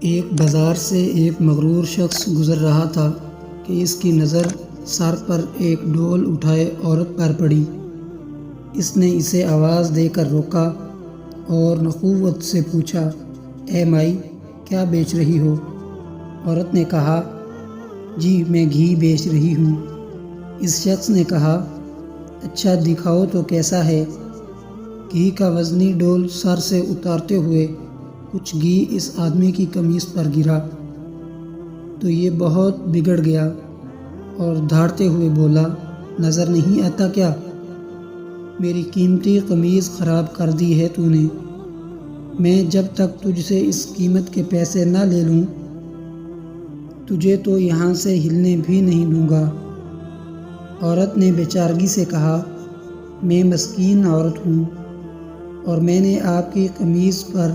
ایک بازار سے ایک مغرور شخص گزر رہا تھا کہ اس کی نظر سر پر ایک ڈول اٹھائے عورت پر پڑی۔ اس نے اسے آواز دے کر روکا اور نخوت سے پوچھا، اے مائی، کیا بیچ رہی ہو؟ عورت نے کہا، جی میں گھی بیچ رہی ہوں۔ اس شخص نے کہا، اچھا دکھاؤ تو کیسا ہے؟ گھی کا وزنی ڈول سر سے اتارتے ہوئے کچھ گھی اس آدمی کی قمیص پر گرا تو یہ بہت بگڑ گیا اور دھاڑتے ہوئے بولا، نظر نہیں آتا کیا؟ میری قیمتی قمیص خراب کر دی ہے تو نے۔ میں جب تک تجھ سے اس قیمت کے پیسے نہ لے لوں تجھے تو یہاں سے ہلنے بھی نہیں دوں گا۔ عورت نے بے چارگی سے کہا، میں مسکین عورت ہوں اور میں نے آپ کی قمیص پر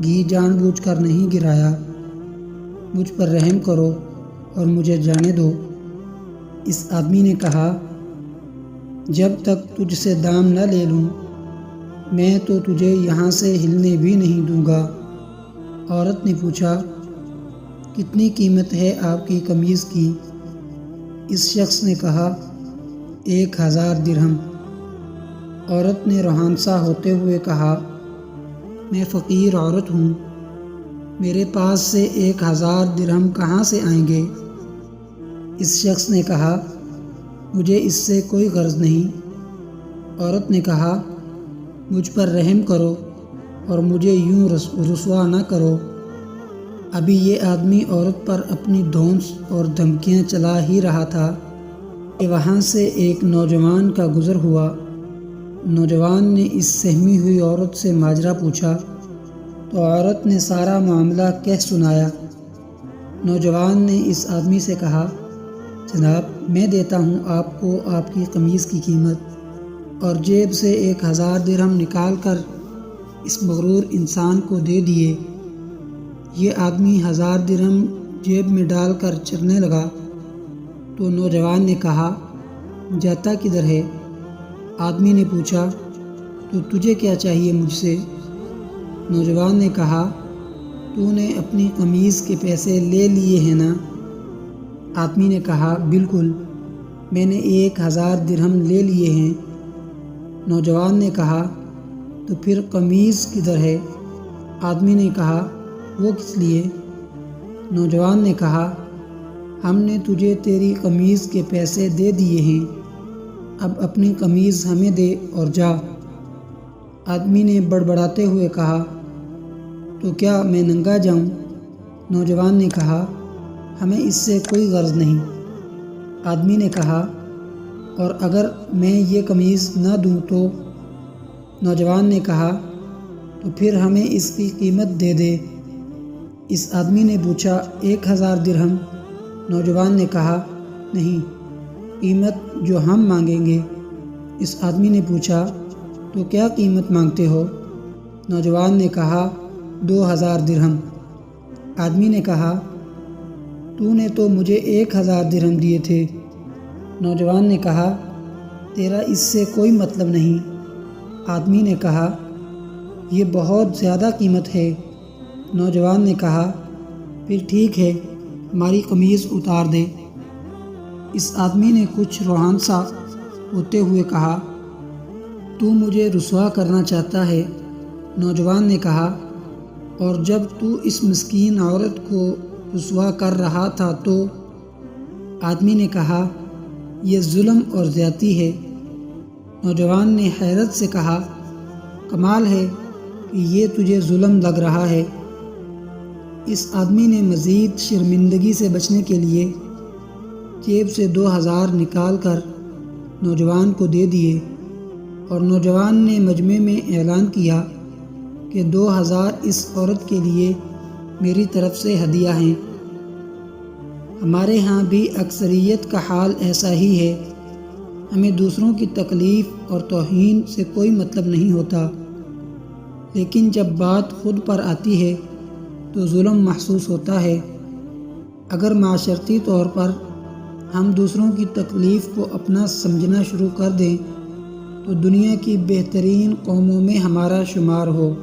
گھی جان بوجھ کر نہیں گرایا۔ مجھ پر رحم کرو اور مجھے جانے دو۔ اس آدمی نے کہا، جب تک تجھ سے دام نہ لے لوں میں تو تجھے یہاں سے ہلنے بھی نہیں دوں گا۔ عورت نے پوچھا، کتنی قیمت ہے آپ کی قمیض کی؟ اس شخص نے کہا، 1000 درہم۔ عورت نے روحانسا ہوتے ہوئے کہا، میں فقیر عورت ہوں، میرے پاس سے 1000 درہم کہاں سے آئیں گے؟ اس شخص نے کہا، مجھے اس سے کوئی غرض نہیں۔ عورت نے کہا، مجھ پر رحم کرو اور مجھے یوں رسوا نہ کرو۔ ابھی یہ آدمی عورت پر اپنی دھونس اور دھمکیاں چلا ہی رہا تھا کہ وہاں سے ایک نوجوان کا گزر ہوا۔ نوجوان نے اس سہمی ہوئی عورت سے ماجرا پوچھا تو عورت نے سارا معاملہ کہہ سنایا۔ نوجوان نے اس آدمی سے کہا، جناب میں دیتا ہوں آپ کو آپ کی قمیض کی قیمت، اور جیب سے 1000 درہم نکال کر اس مغرور انسان کو دے دیے۔ یہ آدمی 1000 درہم جیب میں ڈال کر چلنے لگا تو نوجوان نے کہا، جاتا کدھر ہے؟ آدمی نے پوچھا، تو تجھے کیا چاہیے مجھ سے؟ نوجوان نے کہا، تو نے اپنی قمیض کے پیسے لے لیے ہیں نا؟ آدمی نے کہا، بالکل، میں نے 1000 درہم لے لیے ہیں۔ نوجوان نے کہا، تو پھر قمیض کدھر ہے؟ آدمی نے کہا، وہ کس لیے؟ نوجوان نے کہا، ہم نے تجھے تیری قمیض کے پیسے دے دیے ہیں، اب اپنی قمیض ہمیں دے اور جا۔ آدمی نے بڑبڑاتے ہوئے کہا، تو کیا میں ننگا جاؤں؟ نوجوان نے کہا، ہمیں اس سے کوئی غرض نہیں۔ آدمی نے کہا، اور اگر میں یہ قمیض نہ دوں تو؟ نوجوان نے کہا، تو پھر ہمیں اس کی قیمت دے دے۔ اس آدمی نے پوچھا، 1000 درہم؟ نوجوان نے کہا، نہیں، قیمت جو ہم مانگیں گے۔ اس آدمی نے پوچھا، تو کیا قیمت مانگتے ہو؟ نوجوان نے کہا، 2000 درہم۔ آدمی نے کہا، تو نے تو مجھے 1000 درہم دیے تھے۔ نوجوان نے کہا، تیرا اس سے کوئی مطلب نہیں۔ آدمی نے کہا، یہ بہت زیادہ قیمت ہے۔ نوجوان نے کہا، پھر ٹھیک ہے، ہماری قمیض اتار دے۔ اس آدمی نے کچھ روحانسا ہوتے ہوئے کہا، تو مجھے رسوا کرنا چاہتا ہے؟ نوجوان نے کہا، اور جب تو اس مسکین عورت کو رسوا کر رہا تھا تو؟ آدمی نے کہا، یہ ظلم اور زیادتی ہے۔ نوجوان نے حیرت سے کہا، کمال ہے کہ یہ تجھے ظلم لگ رہا ہے۔ اس آدمی نے مزید شرمندگی سے بچنے کے لیے جیب سے 2000 نکال کر نوجوان کو دے دیے، اور نوجوان نے مجمع میں اعلان کیا کہ 2000 اس عورت کے لیے میری طرف سے ہدیہ ہیں۔ ہمارے ہاں بھی اکثریت کا حال ایسا ہی ہے، ہمیں دوسروں کی تکلیف اور توہین سے کوئی مطلب نہیں ہوتا، لیکن جب بات خود پر آتی ہے تو ظلم محسوس ہوتا ہے۔ اگر معاشرتی طور پر ہم دوسروں کی تکلیف کو اپنا سمجھنا شروع کر دیں تو دنیا کی بہترین قوموں میں ہمارا شمار ہو۔